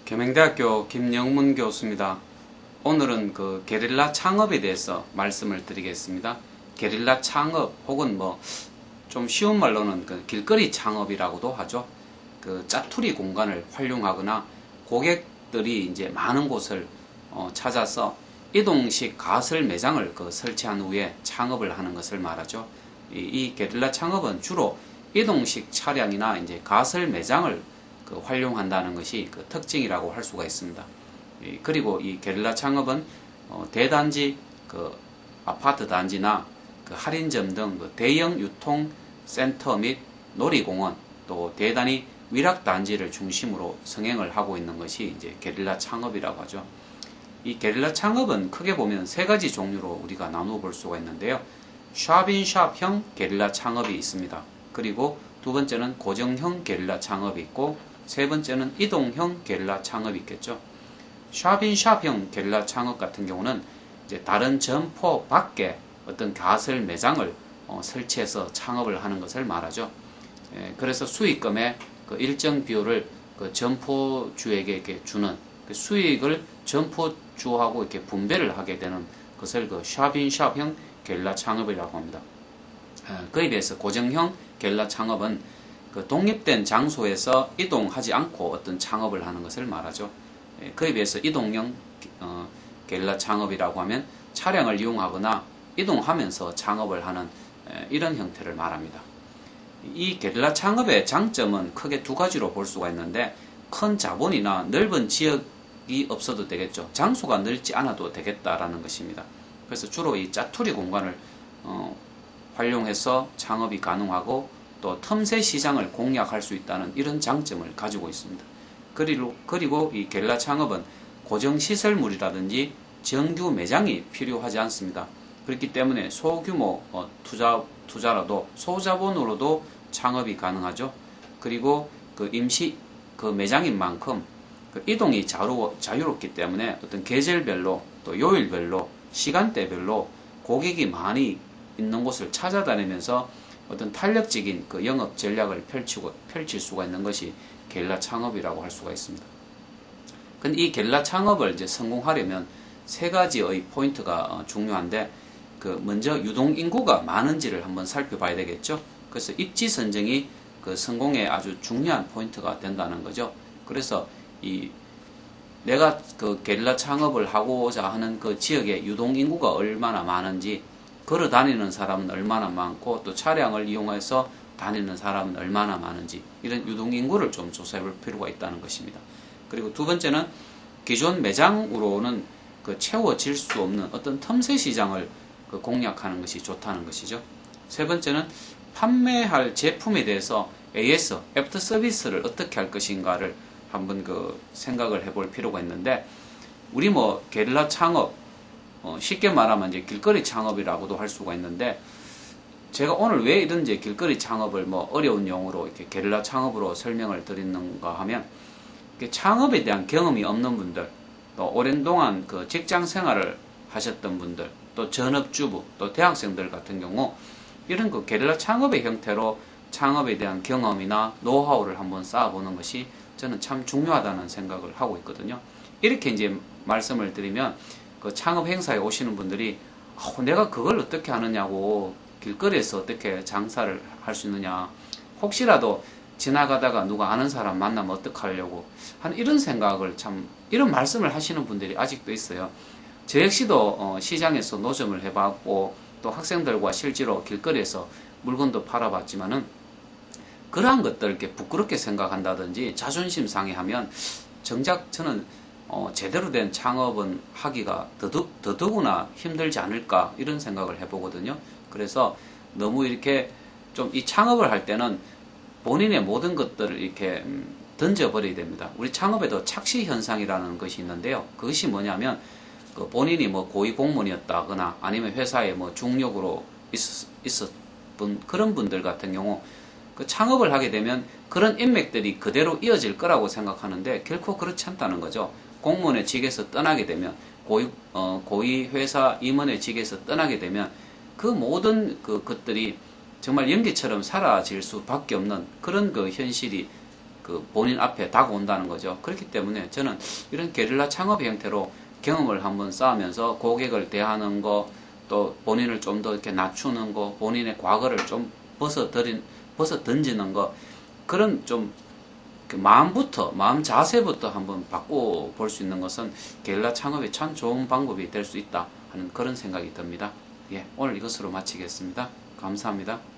겸행대학교 김영문 교수입니다. 오늘은 게릴라 창업에 대해서 말씀을 드리겠습니다. 게릴라 창업 혹은 좀 쉬운 말로는 길거리 창업이라고도 하죠. 짜투리 공간을 활용하거나 고객들이 이제 많은 곳을 찾아서 이동식 가설 매장을 설치한 후에 창업을 하는 것을 말하죠. 이 게릴라 창업은 주로 이동식 차량이나 이제 가설 매장을 활용한다는 것이 특징이라고 할 수가 있습니다. 그리고 이 게릴라 창업은 대단지, 아파트 단지나 할인점 등 대형 유통센터 및 놀이공원, 또 대단히 위락단지를 중심으로 성행을 하고 있는 것이 이제 게릴라 창업이라고 하죠. 이 게릴라 창업은 크게 보면 세 가지 종류로 우리가 나누어 볼 수가 있는데요. 샵인샵형 게릴라 창업이 있습니다. 그리고 두 번째는 고정형 게릴라 창업이 있고, 세 번째는 이동형 게릴라 창업이 있겠죠. 샵인샵형 게릴라 창업 같은 경우는 이제 다른 점포 밖에 어떤 가설 매장을 설치해서 창업을 하는 것을 말하죠. 그래서 수익금의 일정 비율을 점포주에게 이렇게 주는 수익을 점포주하고 이렇게 분배를 하게 되는 것을 샵인샵형 게릴라 창업이라고 합니다. 그에 비해서 고정형 게릴라 창업은 독립된 장소에서 이동하지 않고 어떤 창업을 하는 것을 말하죠. 그에 비해서 이동형 게릴라 창업이라고 하면 차량을 이용하거나 이동하면서 창업을 하는 이런 형태를 말합니다. 이 게릴라 창업의 장점은 크게 두 가지로 볼 수가 있는데, 큰 자본이나 넓은 지역이 없어도 되겠죠. 장소가 넓지 않아도 되겠다라는 것입니다. 그래서 주로 이 짜투리 공간을 활용해서 창업이 가능하고 또 틈새 시장을 공략할 수 있다는 이런 장점을 가지고 있습니다. 그리고 이 게릴라 창업은 고정시설물이라든지 정규 매장이 필요하지 않습니다. 그렇기 때문에 소규모 투자라도 소자본으로도 창업이 가능하죠. 그리고 임시 매장인 만큼 이동이 자유롭기 때문에 어떤 계절별로 또 요일별로 시간대별로 고객이 많이 있는 곳을 찾아다니면서 어떤 탄력적인 영업 전략을 펼칠 수가 있는 것이 게릴라 창업이라고 할 수가 있습니다. 근데 이 게릴라 창업을 이제 성공하려면 세 가지의 포인트가 중요한데, 먼저 유동인구가 많은지를 한번 살펴봐야 되겠죠. 그래서 입지 선정이 성공에 아주 중요한 포인트가 된다는 거죠. 그래서 내가 게릴라 창업을 하고자 하는 지역의 유동인구가 얼마나 많은지, 걸어 다니는 사람은 얼마나 많고 또 차량을 이용해서 다니는 사람은 얼마나 많은지, 이런 유동인구를 좀 조사해 볼 필요가 있다는 것입니다. 그리고 두 번째는 기존 매장으로는 채워질 수 없는 어떤 틈새 시장을 공략하는 것이 좋다는 것이죠. 세 번째는 판매할 제품에 대해서 AS, 애프터 서비스를 어떻게 할 것인가를 한번 생각을 해볼 필요가 있는데, 우리 게릴라 창업, 쉽게 말하면 이제 길거리 창업이라고도 할 수가 있는데, 제가 오늘 왜 이런 이제 길거리 창업을 어려운 용어로 이렇게 게릴라 창업으로 설명을 드리는가 하면, 창업에 대한 경험이 없는 분들, 또 오랜 동안 직장 생활을 하셨던 분들, 또 전업주부, 또 대학생들 같은 경우 이런 게릴라 창업의 형태로 창업에 대한 경험이나 노하우를 한번 쌓아보는 것이 저는 참 중요하다는 생각을 하고 있거든요. 이렇게 이제 말씀을 드리면 창업 행사에 오시는 분들이 내가 그걸 어떻게 하느냐고, 길거리에서 어떻게 장사를 할 수 있느냐, 혹시라도 지나가다가 누가 아는 사람 만나면 어떡하려고 하는 이런 생각을 이런 말씀을 하시는 분들이 아직도 있어요. 저 역시도 시장에서 노점을 해봤고 또 학생들과 실제로 길거리에서 물건도 팔아봤지만은, 그러한 것들을 이렇게 부끄럽게 생각한다든지 자존심 상해하면 정작 저는 제대로 된 창업은 하기가 더더구나 힘들지 않을까, 이런 생각을 해보거든요. 그래서 너무 이렇게 좀 이 창업을 할 때는 본인의 모든 것들을 이렇게 던져버려야 됩니다. 우리 창업에도 착시 현상이라는 것이 있는데요. 그것이 뭐냐면 본인이 고위 공무원이었다거나 아니면 회사에 중력으로 있었던 그런 분들 같은 경우 창업을 하게 되면 그런 인맥들이 그대로 이어질 거라고 생각하는데 결코 그렇지 않다는 거죠. 공무원의 직에서 떠나게 되면 고위 회사 임원의 직에서 떠나게 되면 그 모든 것들이 정말 연기처럼 사라질 수밖에 없는 그런 현실이 그 본인 앞에 다가온다는 거죠. 그렇기 때문에 저는 이런 게릴라 창업 형태로 경험을 한번 쌓으면서 고객을 대하는 거, 또 본인을 좀 더 이렇게 낮추는 거, 본인의 과거를 좀 벗어 던지는 거, 그런 좀 마음 자세부터 한번 바꿔 볼 수 있는 것은 게릴라 창업이 참 좋은 방법이 될 수 있다 하는 그런 생각이 듭니다. 예, 오늘 이것으로 마치겠습니다. 감사합니다.